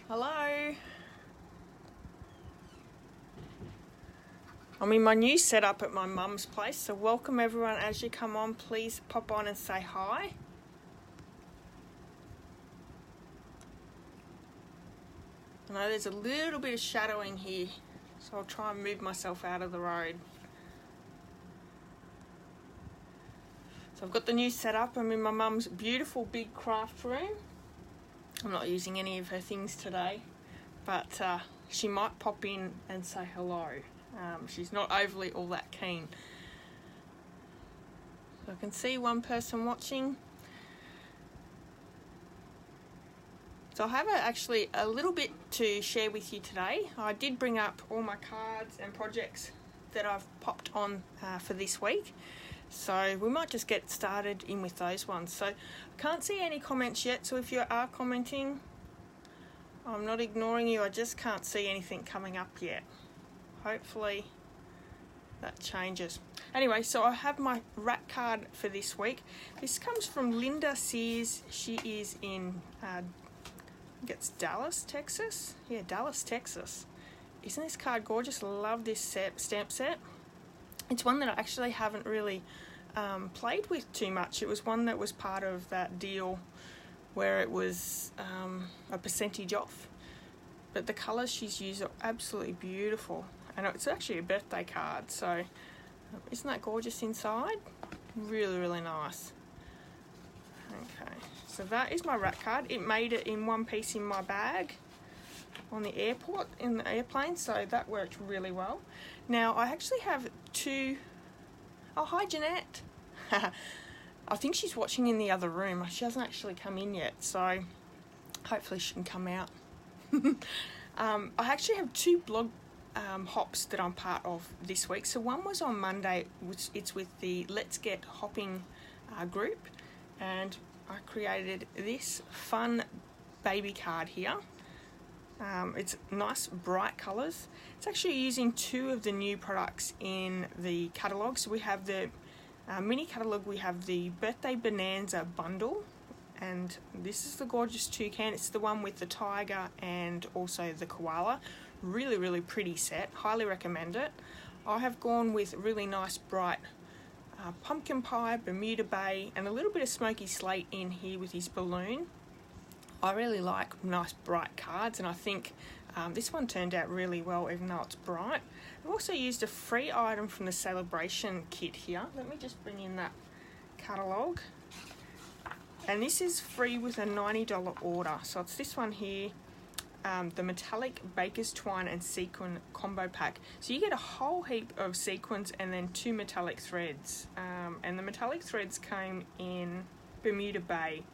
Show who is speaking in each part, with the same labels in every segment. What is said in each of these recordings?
Speaker 1: Hello. I'm in my new setup at my mum's place, so welcome everyone. As you come on, please pop on and say hi. I know there's a little bit of shadowing here, so I'll try and move myself out of the road. So I've got the new setup. I'm in my mum's beautiful big craft room. I'm not using any of her things today, but she might pop in and say hello. She's not overly all that keen. So I can see one person watching. So I have actually a little bit to share with you today. I did bring up all my cards and projects that I've popped on for this week. So we might just get started in with those ones. So I can't see any comments yet, so if you are commenting, I'm not ignoring you, I just can't see anything coming up yet. Hopefully that changes. Anyway, so I have my rat card for this week. This comes from Linda Sears. She is in, I think it's Dallas, Texas. Yeah, Dallas, Texas. Isn't this card gorgeous? I love this stamp set. It's one that I actually haven't really played with too much. It was one that was part of that deal where it was a percentage off. But the colours she's used are absolutely beautiful. And it's actually a birthday card, so isn't that gorgeous inside? Really, really nice. Okay, so that is my rat card. It made it in one piece in my bag on the airport, in the airplane, so that worked really well. Now, I actually have two... Oh, hi, Jeanette. I think she's watching in the other room. She hasn't actually come in yet, so hopefully she can come out. I actually have two blog hops that I'm part of this week. So one was on Monday, which it's with the Let's Get Hopping group, and I created this fun baby card here. It's nice bright colours. It's actually using two of the new products in the catalogue. So we have the mini catalogue, we have the Birthday Bonanza bundle, and this is the gorgeous toucan. It's the one with the tiger and also the koala. Really, really pretty set. Highly recommend it. I have gone with really nice bright pumpkin pie, Bermuda Bay, and a little bit of smoky slate in here with his balloon. I really like nice bright cards, and I think this one turned out really well even though it's bright. I've also used a free item from the celebration kit here. Let me just bring in that catalogue. And this is free with a $90 order. So it's this one here, the metallic baker's twine and sequin combo pack. So you get a whole heap of sequins and then two metallic threads. And the metallic threads came in Bermuda Bay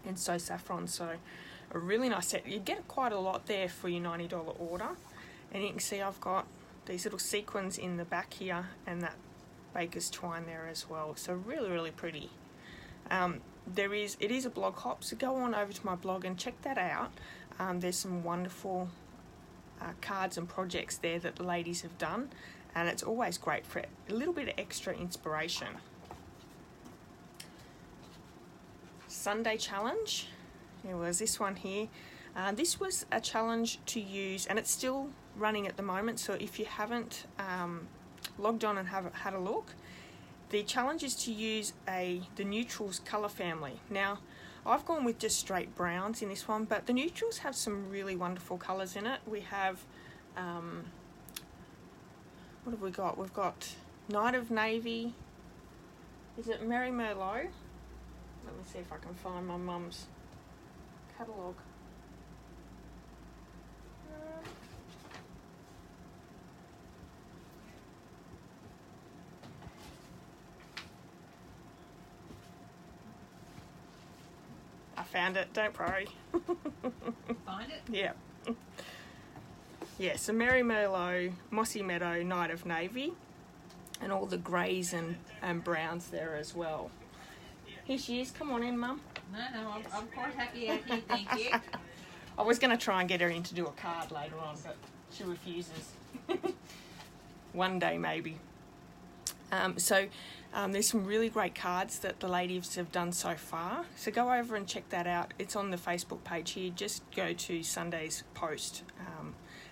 Speaker 1: and so saffron, so a really nice set. You get quite a lot there for your $90 order, and you can see I've got these little sequins in the back here and that baker's twine there as well, so really, really pretty. It is a blog hop, so go on over to my blog and check that out. There's some wonderful cards and projects there that the ladies have done, and it's always great for a little bit of extra inspiration. Sunday challenge. There was this one here. This was a challenge to use, and it's still running at the moment, so if you haven't logged on and had a look, the challenge is to use the neutrals colour family. Now, I've gone with just straight browns in this one, but the neutrals have some really wonderful colours in it. We have, what have we got? We've got Night of Navy. Is it Merry Merlot? Let me see if I can find my mum's catalogue. I found it, don't worry.
Speaker 2: Find it?
Speaker 1: Yeah. Yeah, so Merry Merlot, Mossy Meadow, Night of Navy, and all the greys and browns there as well. Here she is. Come on in, Mum.
Speaker 2: No, I'm quite happy out here, thank you.
Speaker 1: I was going to try and get her in to do a card later on, but she refuses. One day, maybe. There's some really great cards that the ladies have done so far. So go over and check that out. It's on the Facebook page here. Just go to Sunday's post,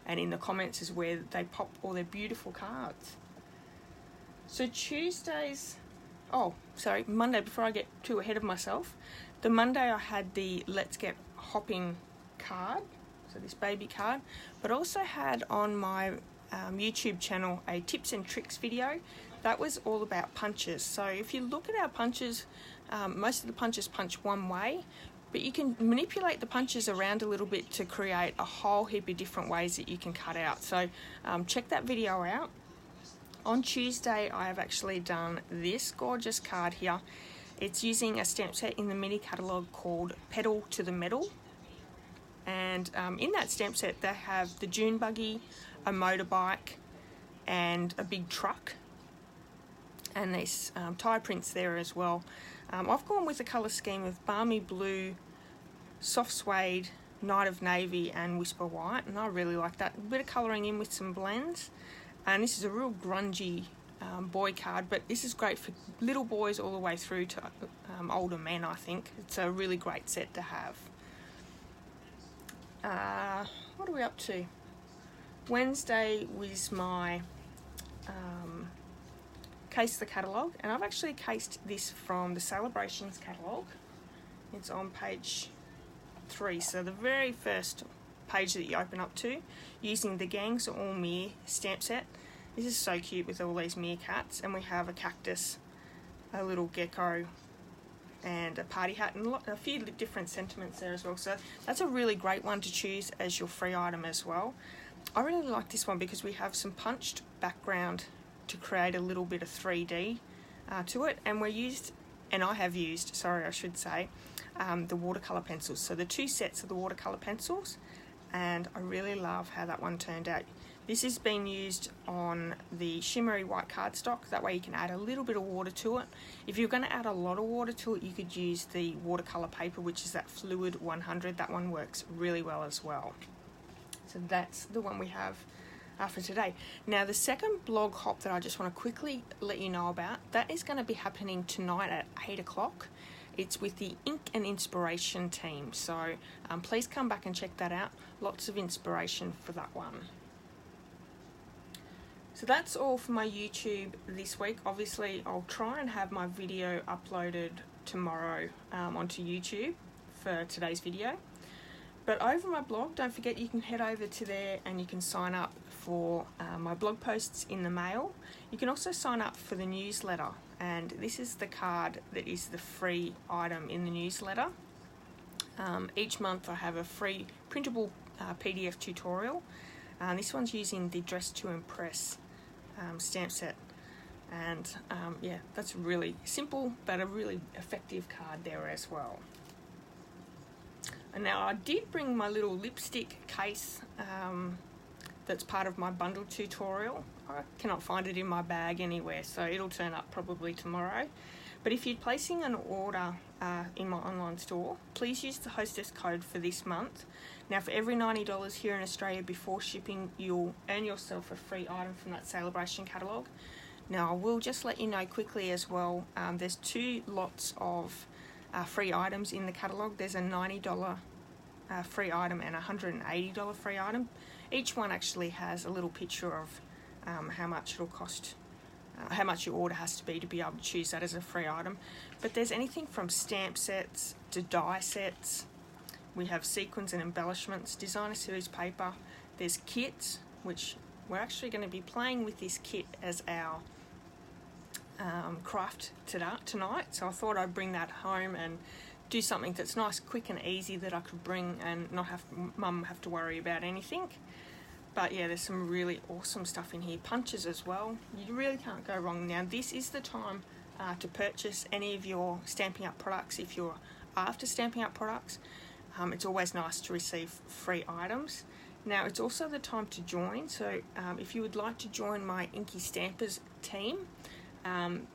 Speaker 1: and in the comments is where they pop all their beautiful cards. So Monday, before I get too ahead of myself, the Monday I had the Let's Get Hopping card, so this baby card, but also had on my YouTube channel a tips and tricks video. That was all about punches. So if you look at our punches, most of the punches punch one way, but you can manipulate the punches around a little bit to create a whole heap of different ways that you can cut out. So check that video out. On Tuesday, I have actually done this gorgeous card here. It's using a stamp set in the mini catalogue called Pedal to the Metal. And in that stamp set, they have the dune buggy, a motorbike, and a big truck. And there's tie prints there as well. I've gone with a colour scheme of Balmy Blue, Soft Suede, Night of Navy, and Whisper White. And I really like that. A bit of colouring in with some blends. And this is a real grungy boy card, but this is great for little boys all the way through to older men, I think. It's a really great set to have. What are we up to? Wednesday was my case the catalogue, and I've actually cased this from the Celebrations catalogue. It's on page 3, so the very first page that you open up to, using the Gangs All Mere stamp set. This is so cute with all these meerkats, and we have a cactus, a little gecko, and a party hat, and a few different sentiments there as well. So that's a really great one to choose as your free item as well. I really like this one because we have some punched background to create a little bit of 3D to it, and I have used, the watercolour pencils. So the 2 sets of the watercolour pencils, and I really love how that one turned out. This has been used on the shimmery white cardstock. That way you can add a little bit of water to it. If you're going to add a lot of water to it, you could use the watercolour paper, which is that Fluid 100. That one works really well as well. So that's the one we have for today. Now the second blog hop that I just want to quickly let you know about, that is going to be happening tonight at 8 o'clock. It's with the Ink and Inspiration team. So please come back and check that out. Lots of inspiration for that one. So that's all for my YouTube this week. Obviously, I'll try and have my video uploaded tomorrow onto YouTube for today's video. But over my blog, don't forget you can head over to there and you can sign up for my blog posts in the mail. You can also sign up for the newsletter, and this is the card that is the free item in the newsletter. Each month I have a free printable PDF tutorial. This one's using the Dress to Impress stamp set, and yeah, that's really simple but a really effective card there as well. And now I did bring my little lipstick case that's part of my bundle tutorial. I cannot find it in my bag anywhere, so it'll turn up probably tomorrow. But if you're placing an order in my online store, please use the hostess code for this month. Now for every $90 here in Australia before shipping, you'll earn yourself a free item from that Celebration catalogue. Now I will just let you know quickly as well, there's 2 lots of free items in the catalogue. There's a $90 free item and a $180 free item. Each one actually has a little picture of how much it'll cost, how much your order has to be able to choose that as a free item. But there's anything from stamp sets to die sets. We have sequins and embellishments, designer series paper. There's kits, which we're actually going to be playing with this kit as our craft tonight. So I thought I'd bring that home and do something that's nice, quick and easy that I could bring and not have Mum have to worry about anything. But yeah, there's some really awesome stuff in here. Punches as well. You really can't go wrong. Now this is the time to purchase any of your Stampin' Up products. If you're after Stampin' Up products, it's always nice to receive free items. Now it's also the time to join. So if you would like to join my Inky Stampers team,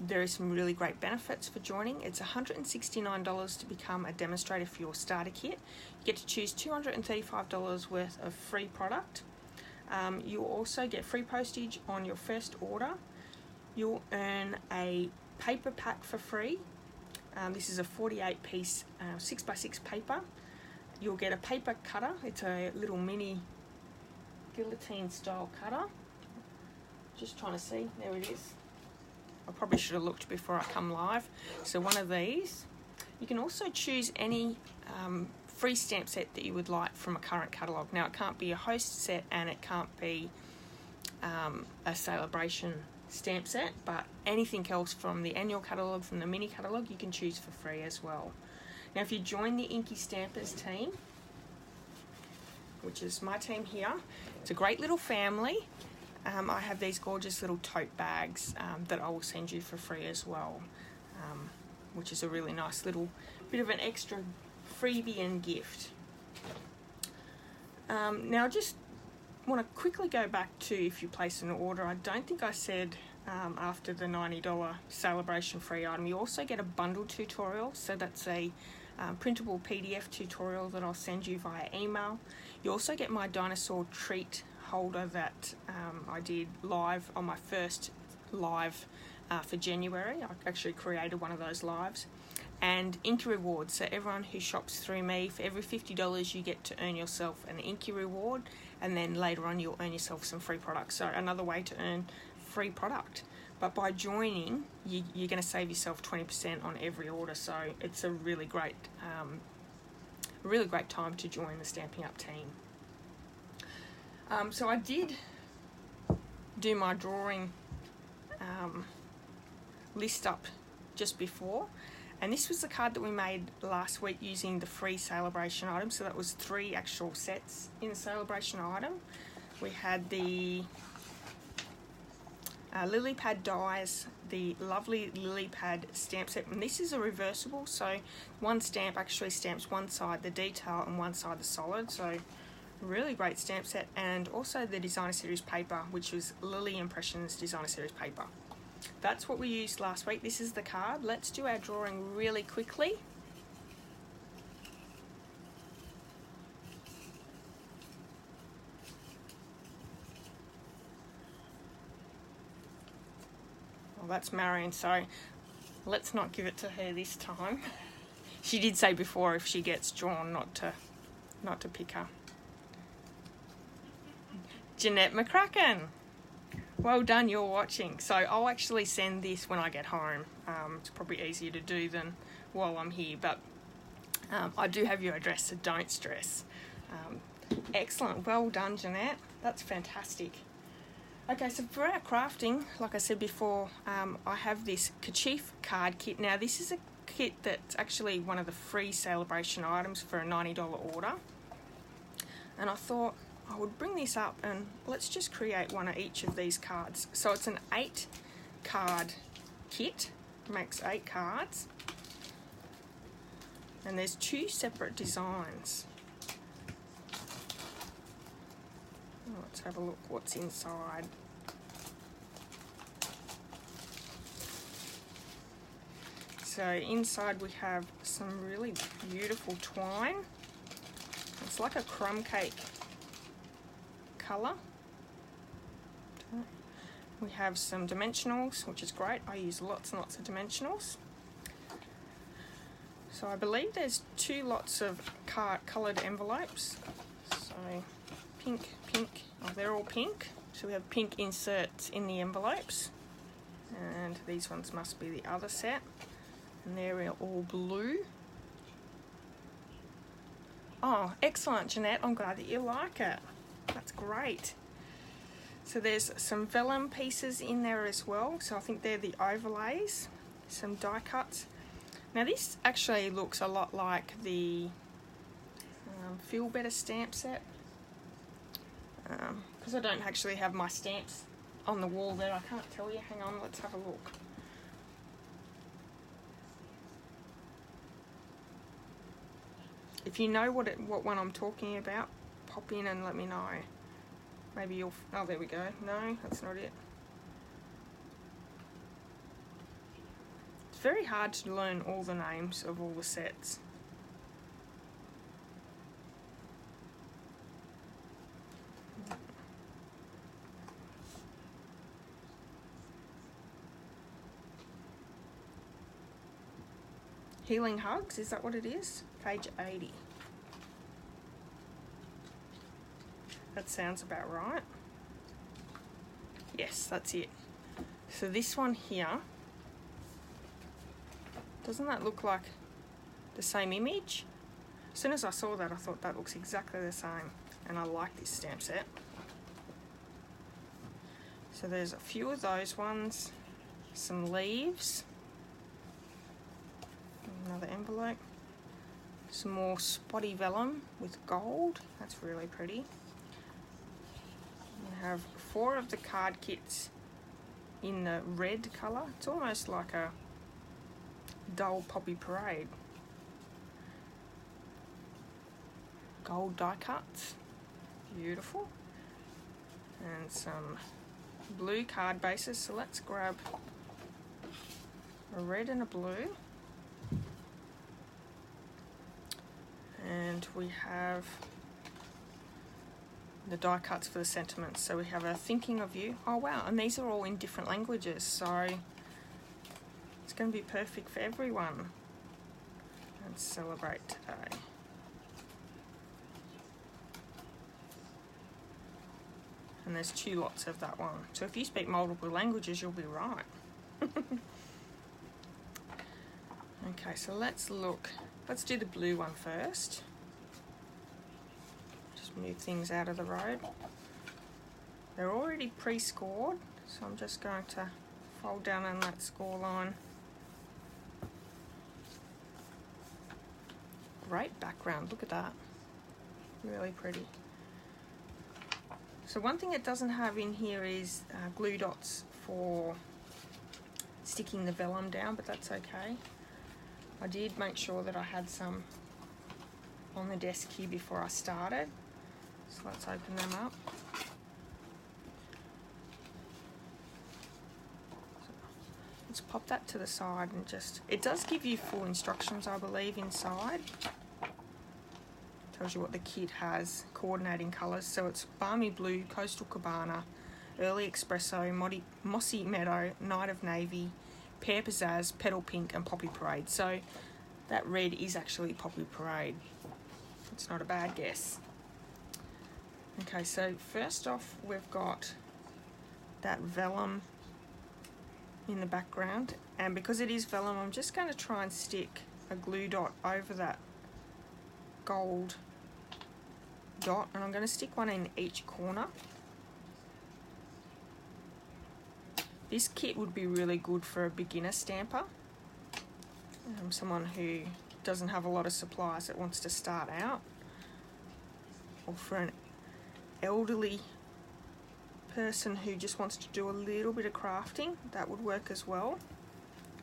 Speaker 1: there is some really great benefits for joining. It's $169 to become a demonstrator for your starter kit. You get to choose $235 worth of free product. You also get free postage on your first order. you'll earn a paper pack for free. This is a 48 piece 6x6 paper. You'll get a paper cutter. It's a little mini guillotine style cutter. Just trying to see, there it is. I probably should have looked before I come live. So one of these. You can also choose any free stamp set that you would like from a current catalogue. Now, it can't be a host set and it can't be a celebration stamp set, but anything else from the annual catalogue, from the mini catalogue, you can choose for free as well. Now, if you join the Inky Stampers team, which is my team here, it's a great little family. I have these gorgeous little tote bags that I will send you for free as well, which is a really nice little bit of an extra freebie and gift. Now, I just want to quickly go back to if you place an order. I don't think I said after the $90 celebration free item, you also get a bundle tutorial. So that's a printable PDF tutorial that I'll send you via email. You also get my dinosaur treat holder that I did live on my first live for January. I actually created one of those lives. And Inky rewards. So everyone who shops through me, for every $50 you get to earn yourself an Inky reward, and then later on you'll earn yourself some free products. So another way to earn free product. But by joining, you're going to save yourself 20% on every order. So it's a really great time to join the Stamping Up team. So I did do my drawing list up just before, and this was the card that we made last week using the free celebration item. So that was 3 actual sets in the celebration item. We had the lily pad dies, the lovely lily pad stamp set, and this is a reversible, so one stamp actually stamps one side the detail and one side the solid. So really great stamp set. And also the designer series paper, which was Lily Impressions designer series paper. That's what we used last week. This is the card. Let's do our drawing really quickly. Well, that's Marion, so let's not give it to her this time. She did say before if she gets drawn not to pick her. Jeanette McCracken. Well done, you're watching. So I'll actually send this when I get home. It's probably easier to do than while I'm here, but I do have your address, so don't stress. Excellent, well done, Jeanette. That's fantastic. Okay, so for our crafting, like I said before, I have this kerchief card kit. Now, this is a kit that's actually one of the free celebration items for a $90 order. And I thought I would bring this up and let's just create one of each of these cards. So it's an 8 card kit, makes 8 cards. And there's 2 separate designs. Let's have a look what's inside. So inside we have some really beautiful twine. It's like a crumb cake colour. We have some dimensionals, which is great. I use lots and lots of dimensionals. So I believe there's 2 lots of coloured envelopes. So pink, oh, they're all pink. So we have pink inserts in the envelopes. And these ones must be the other set. And they're all blue. Oh, excellent, Jeanette. I'm glad that you like it. That's great. So there's some vellum pieces in there as well. So I think they're the overlays, some die cuts. Now this actually looks a lot like the Feel Better stamp set. Because I don't actually have my stamps on the wall there, I can't tell you. Hang on, let's have a look. If you know what one I'm talking about, pop in and let me know. Maybe you'll... Oh, there we go. No, that's not it. It's very hard to learn all the names of all the sets. Healing Hugs, is that what it is? Page 80. That sounds about right. Yes, that's it. So this one here, doesn't that look like the same image? As soon as I saw that, I thought that looks exactly the same, and I like this stamp set. So there's a few of those ones, some leaves, another envelope, some more spotty vellum with gold. That's really pretty. We have 4 of the card kits in the red colour. It's almost like a dull poppy parade. Gold die cuts, beautiful, and some blue card bases. So let's grab a red and a blue, and we have the die cuts for the sentiments. So we have a thinking of you. Oh wow, and these are all in different languages, so it's going to be perfect for everyone. Let's celebrate today. And there's 2 lots of that one. So if you speak multiple languages, you'll be right. Okay, so let's look. Let's do the blue one first. Just move things out of the road. They're already pre-scored, so I'm just going to fold down on that score line. Great background, look at that. Really pretty. So one thing it doesn't have in here is glue dots for sticking the vellum down, but that's okay. I did make sure that I had some on the desk here before I started. So let's open them up. So let's pop that to the side and just, it does give you full instructions, I believe, inside. Tells you what the kit has, coordinating colours. So it's Balmy Blue, Coastal Cabana, Early Espresso, Mossy Meadow, Night of Navy, Pear Pizzazz, Petal Pink and Poppy Parade. So that red is actually Poppy Parade. It's not a bad guess. Okay, so first off we've got that vellum in the background, and because it is vellum, I'm just going to try and stick a glue dot over that gold dot, and I'm going to stick one in each corner. This kit would be really good for a beginner stamper, someone who doesn't have a lot of supplies that wants to start out, or for an elderly person who just wants to do a little bit of crafting. That would work as well,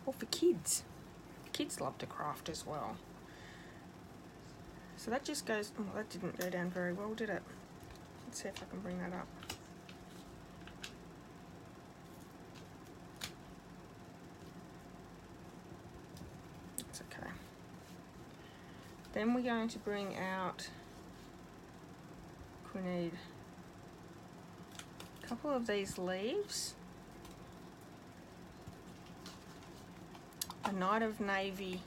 Speaker 1: or for kids. Kids love to craft as well. So that just goes, oh, that didn't go down very well, did it? Let's see if I can bring that up. That's okay. Then we're going to bring out, we need a couple of these leaves, a Night of Navy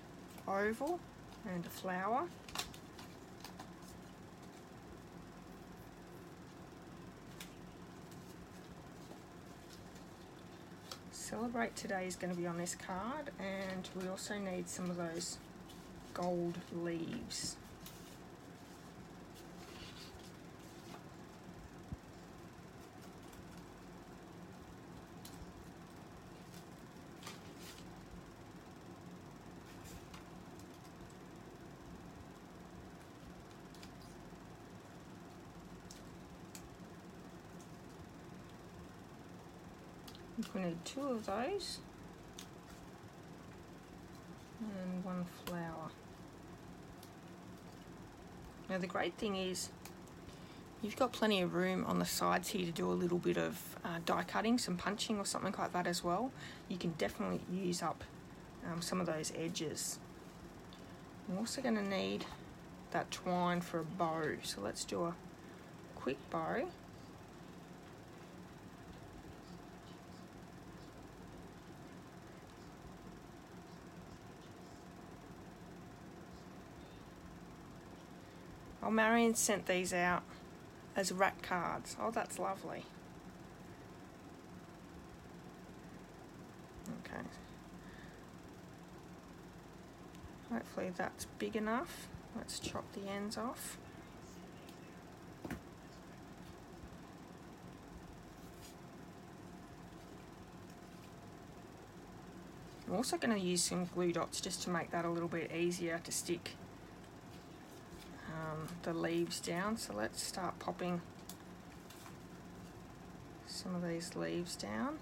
Speaker 1: oval and a flower. Celebrate Today is going to be on this card, and we also need some of those gold leaves. We need 2 of those and 1 flower. Now the great thing is you've got plenty of room on the sides here to do a little bit of die cutting, some punching or something like that as well. You can definitely use up some of those edges. I'm also going to need that twine for a bow, so let's do a quick bow. Oh, Marion sent these out as rack cards. Oh, that's lovely. Okay. Hopefully that's big enough. Let's chop the ends off. I'm also going to use some glue dots just to make that a little bit easier to stick the leaves down. So let's start popping some of these leaves down.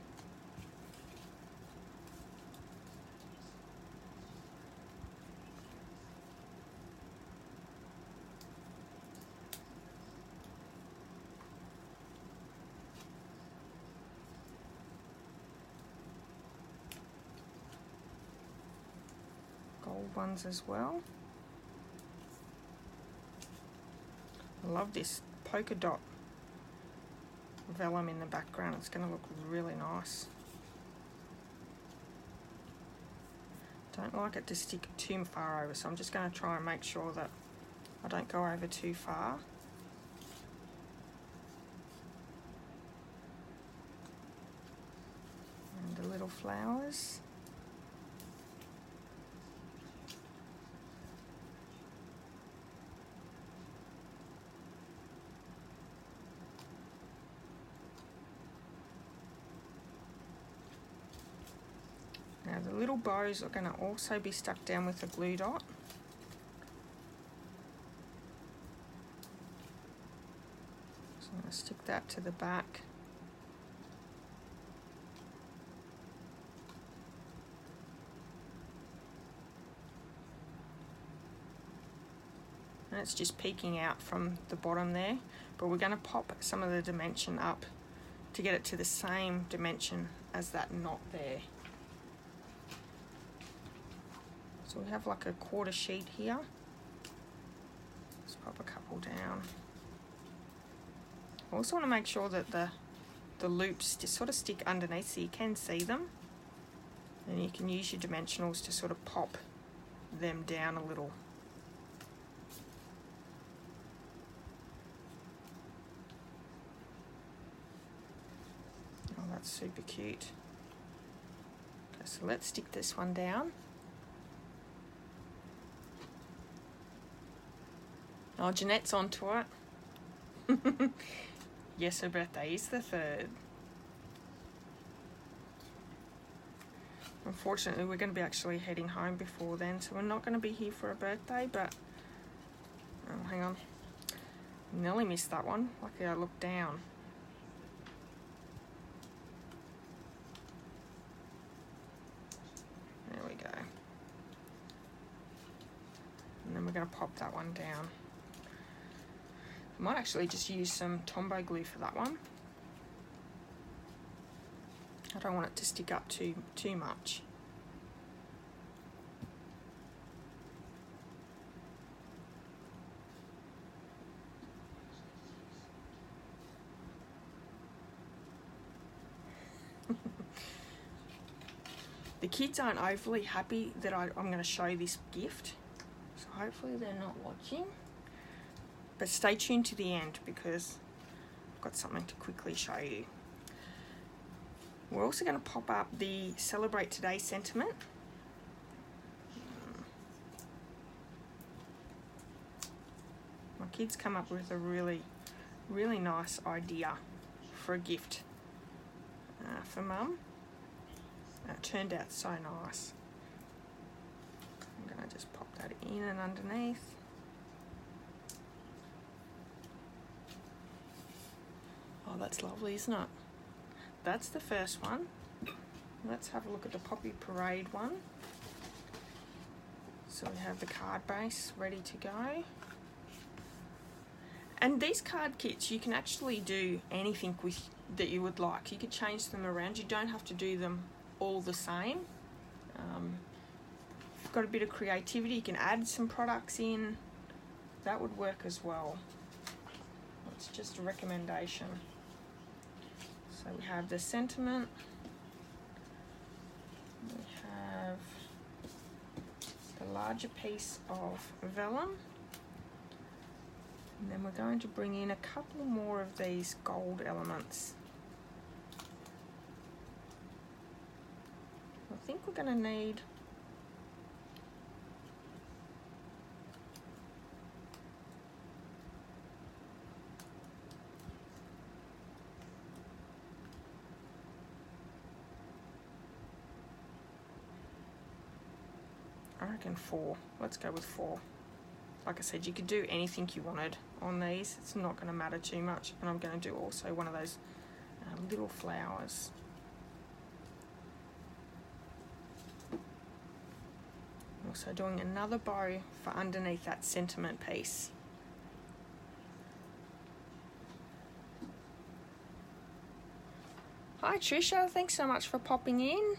Speaker 1: Gold ones as well. I love this polka dot vellum in the background. It's going to look really nice. Don't like it to stick too far over, so I'm just going to try and make sure that I don't go over too far. And the little flowers. Now the little bows are going to also be stuck down with a glue dot. So I'm going to stick that to the back. And it's just peeking out from the bottom there, but we're going to pop some of the dimension up to get it to the same dimension as that knot there. So we have like a quarter sheet here. Let's pop a couple down. I also want to make sure that the loops just sort of stick underneath so you can see them. And you can use your dimensionals to sort of pop them down a little. Oh, that's super cute. Okay, so let's stick this one down. Oh, Jeanette's onto it. Yes, her birthday is the 3rd. Unfortunately, we're going to be actually heading home before then, so we're not going to be here for her birthday, but... Oh, hang on. Nearly missed that one. Lucky I looked down. There we go. And then we're going to pop that one down. I might actually just use some Tombow glue for that one. I don't want it to stick up too much. The kids aren't overly happy that I'm going to show this gift, so hopefully they're not watching. But stay tuned to the end because I've got something to quickly show you. We're also going to pop up the Celebrate Today sentiment. My kids come up with a really nice idea for a gift for Mum. It turned out so nice. I'm going to just pop that in and underneath. Oh, that's lovely, isn't it? That's the first one. Let's have a look at the Poppy Parade one. So we have the card base ready to go. And these card kits, you can actually do anything with that you would like. You could change them around. You don't have to do them all the same. If you've got a bit of creativity, you can add some products in. That would work as well. It's just a recommendation. So we have the sentiment. We have the larger piece of vellum. And then we're going to bring in a couple more of these gold elements. I think we're going to need I reckon 4. Let's go with 4. Like I said, you could do anything you wanted on these. It's not going to matter too much. And I'm going to do also one of those little flowers. Also doing another bow for underneath that sentiment piece. Hi Trisha, thanks so much for popping in.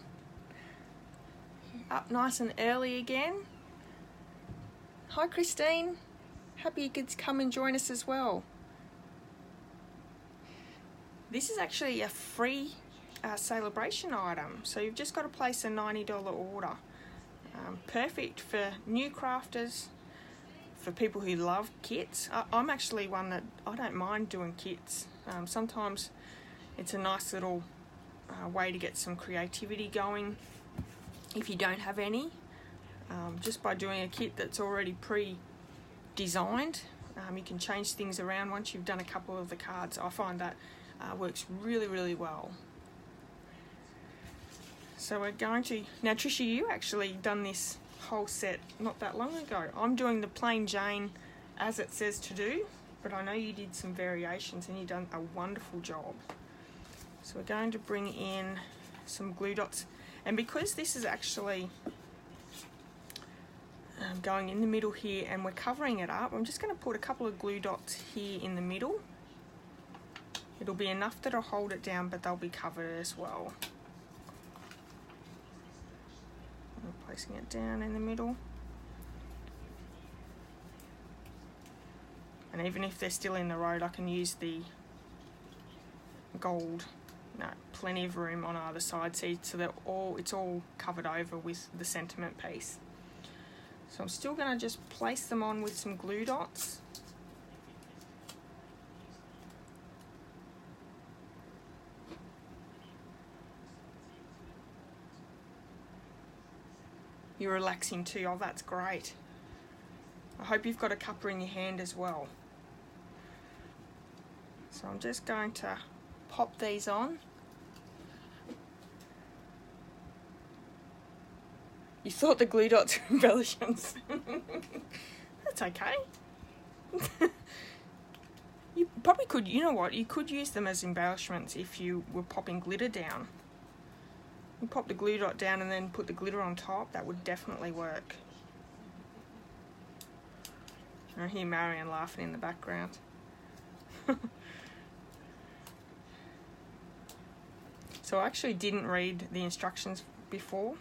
Speaker 1: Up nice and early again. Hi Christine, happy you could come and join us as well. This is actually a free celebration item, so you've just got to place a $90 order. Perfect for new crafters, for people who love kits. I'm actually one that I don't mind doing kits. Sometimes it's a nice little way to get some creativity going if you don't have any. Just by doing a kit that's already pre-designed, you can change things around once you've done a couple of the cards. I find that works really, really well. So we're going to, now Trisha, you actually done this whole set not that long ago. I'm doing the plain Jane as it says to do, but I know you did some variations and you've done a wonderful job. So we're going to bring in some glue dots, and because this is actually going in the middle here and we're covering it up, I'm just going to put a couple of glue dots here in the middle. It'll be enough that'll hold it down, but they'll be covered as well. I'm placing it down in the middle. And even if they're still in the road, I can use the gold. No, plenty of room on either side, see, so that it's all covered over with the sentiment piece. So I'm still going to just place them on with some glue dots. You're relaxing too. Oh, that's great. I hope you've got a cuppa in your hand as well. So I'm just going to pop these on. You thought the glue dots were embellishments. That's okay. You probably could, you know what, you could use them as embellishments if you were popping glitter down. You pop the glue dot down and then put the glitter on top. That would definitely work. I hear Marion laughing in the background. So I actually didn't read the instructions before,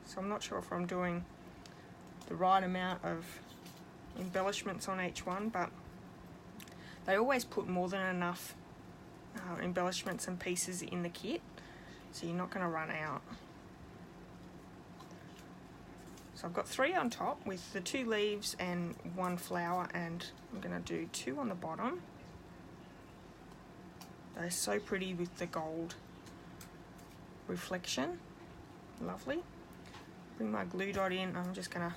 Speaker 1: so I'm not sure if I'm doing the right amount of embellishments on each one, but they always put more than enough embellishments and pieces in the kit, so you're not going to run out. So I've got 3 on top with the 2 leaves and 1 flower, and I'm going to do 2 on the bottom. They're so pretty with the gold reflection. Lovely. Bring my glue dot in. I'm just going to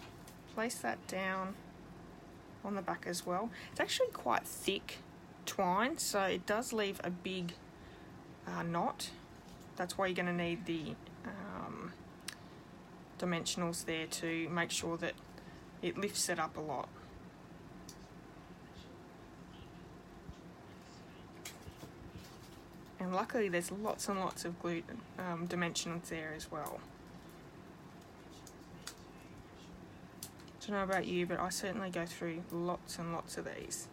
Speaker 1: place that down on the back as well. It's actually quite thick twine, so it does leave a big knot. That's why you're going to need the dimensionals there to make sure that it lifts it up a lot. And luckily there's lots and lots of glue dimensionals there as well. I don't know about you, but I certainly go through lots and lots of these.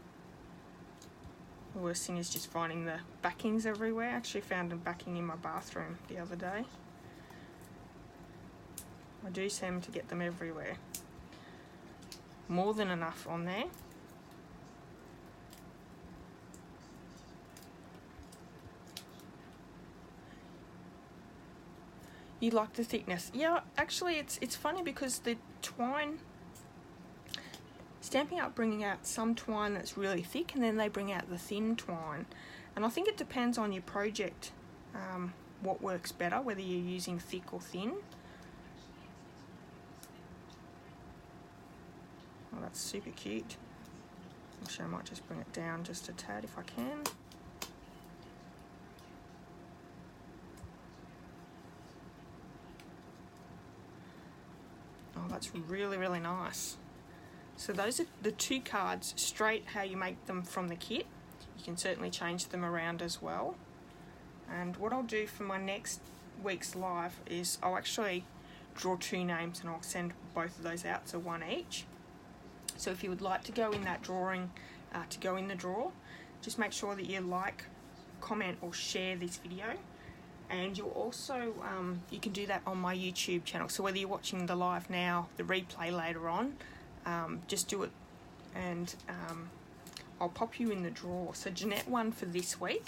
Speaker 1: The worst thing is just finding the backings everywhere. I actually found a backing in my bathroom the other day. I do seem to get them everywhere. More than enough on there. You like the thickness? Yeah, actually it's funny because the twine, Stampin' Up bringing out some twine that's really thick, and then they bring out the thin twine. And I think it depends on your project, what works better, whether you're using thick or thin. Oh, that's super cute. Actually, I might just bring it down just a tad if I can. Oh, that's really, really nice. So those are the 2 cards straight how you make them from the kit. You can certainly change them around as well. And what I'll do for my next week's live is I'll actually draw 2 names and I'll send both of those out, so 1 each. So if you would like to go in that drawing, to go in the draw, just make sure that you like, comment or share this video. And you'll also, you can do that on my YouTube channel. So whether you're watching the live now, the replay later on, just do it, and I'll pop you in the draw. So Jeanette won for this week,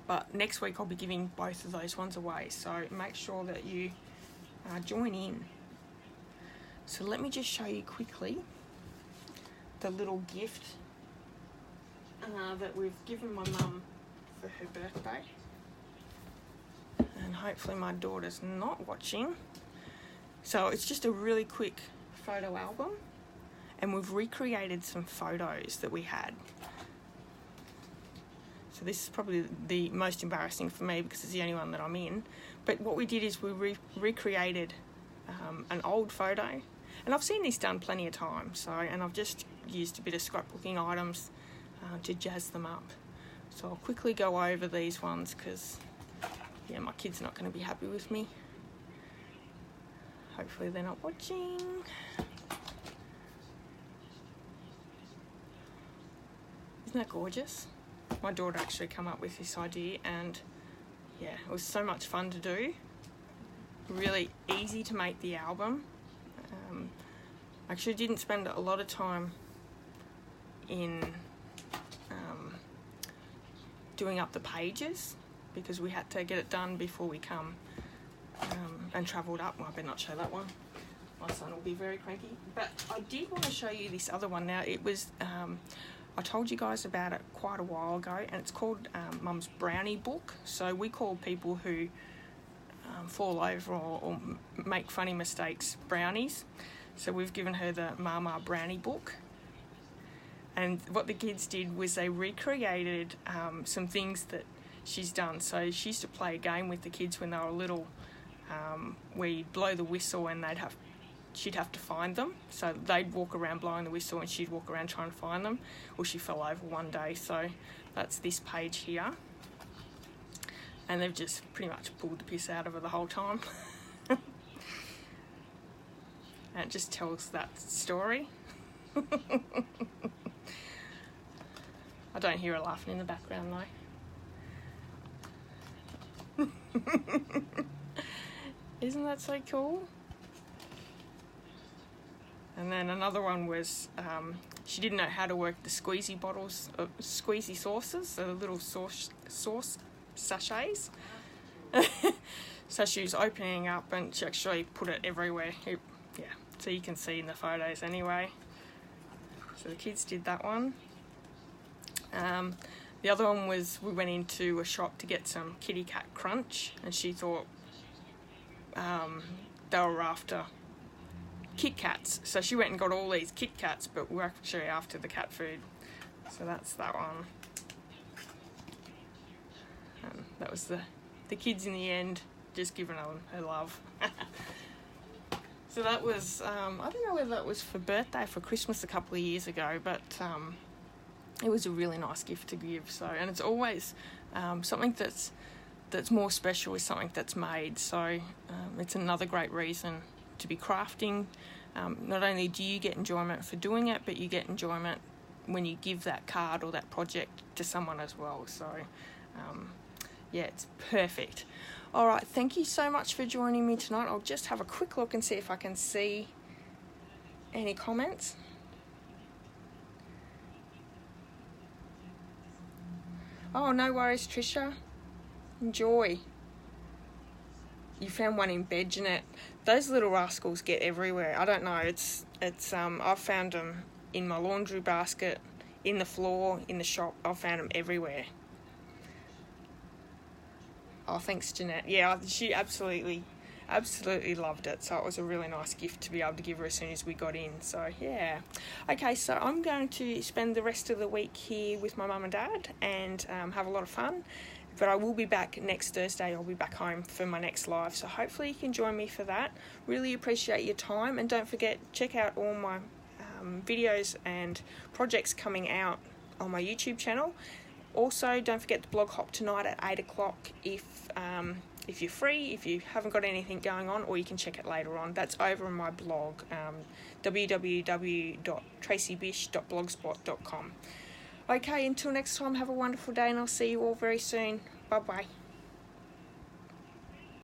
Speaker 1: but next week I'll be giving both of those ones away. So make sure that you join in. So let me just show you quickly the little gift that we've given my mum for her birthday. And hopefully my daughter's not watching. So it's just a really quick photo album, and we've recreated some photos that we had. So this is probably the most embarrassing for me because it's the only one that I'm in. But what we did is we recreated an old photo, and I've seen this done plenty of times. So, and I've just used a bit of scrapbooking items to jazz them up. So I'll quickly go over these ones because, yeah, my kid's not going to be happy with me. Hopefully they're not watching. Isn't that gorgeous? My daughter actually came up with this idea, and yeah, it was so much fun to do. Really easy to make the album. Actually didn't spend a lot of time in doing up the pages because we had to get it done before we come and travelled up. Well, I better not show that one. My son will be very cranky. But I did want to show you this other one. Now, it was, I told you guys about it quite a while ago, and it's called Mum's Brownie Book. So we call people who fall over or make funny mistakes brownies. So we've given her the Mama Brownie Book. And what the kids did was they recreated some things that she's done. So she used to play a game with the kids when they were little, where you'd blow the whistle and she'd have to find them. So they'd walk around blowing the whistle and she'd walk around trying to find them. Well, she fell over one day, so that's this page here. And they've just pretty much pulled the piss out of her the whole time. And it just tells that story. I don't hear her laughing in the background though. Isn't that so cool? And then another one was she didn't know how to work the squeezy bottles, squeezy sauces, so the little sauce sachets. So she was opening up and she actually put it everywhere. Yeah, so you can see in the photos anyway. So the kids did that one. The other one was we went into a shop to get some kitty cat crunch, and she thought they were after Kit Kats. So she went and got all these Kit Kats, but we're actually after the cat food. So that's that one. That was the kids in the end just giving her love. So that was, I don't know whether that was for birthday, for Christmas a couple of years ago, but it was a really nice gift to give. So, and it's always something that's more special is something that's made. So it's another great reason to be crafting. Not only do you get enjoyment for doing it, but you get enjoyment when you give that card or that project to someone as well. So yeah, it's perfect. All right, thank you so much for joining me tonight. I'll just have a quick look and see if I can see any comments. Oh, no worries, Trisha. Enjoy. you found one in bed, Jeanette. Those little rascals get everywhere. I don't know. It's I've found them in my laundry basket, in the floor, in the shop. I've found them everywhere. Oh, thanks, Jeanette. Yeah, she absolutely loved it. So it was a really nice gift to be able to give her as soon as we got in. So, yeah. Okay, so I'm going to spend the rest of the week here with my mum and dad and have a lot of fun. But I will be back next Thursday. I'll be back home for my next live. So hopefully you can join me for that. Really appreciate your time. And don't forget, check out all my videos and projects coming out on my YouTube channel. Also, don't forget the blog hop tonight at 8 o'clock if you're free, if you haven't got anything going on, or you can check it later on. That's over on my blog, www.tracybish.blogspot.com. Okay, until next time, have a wonderful day, and I'll see you all very soon. Bye-bye.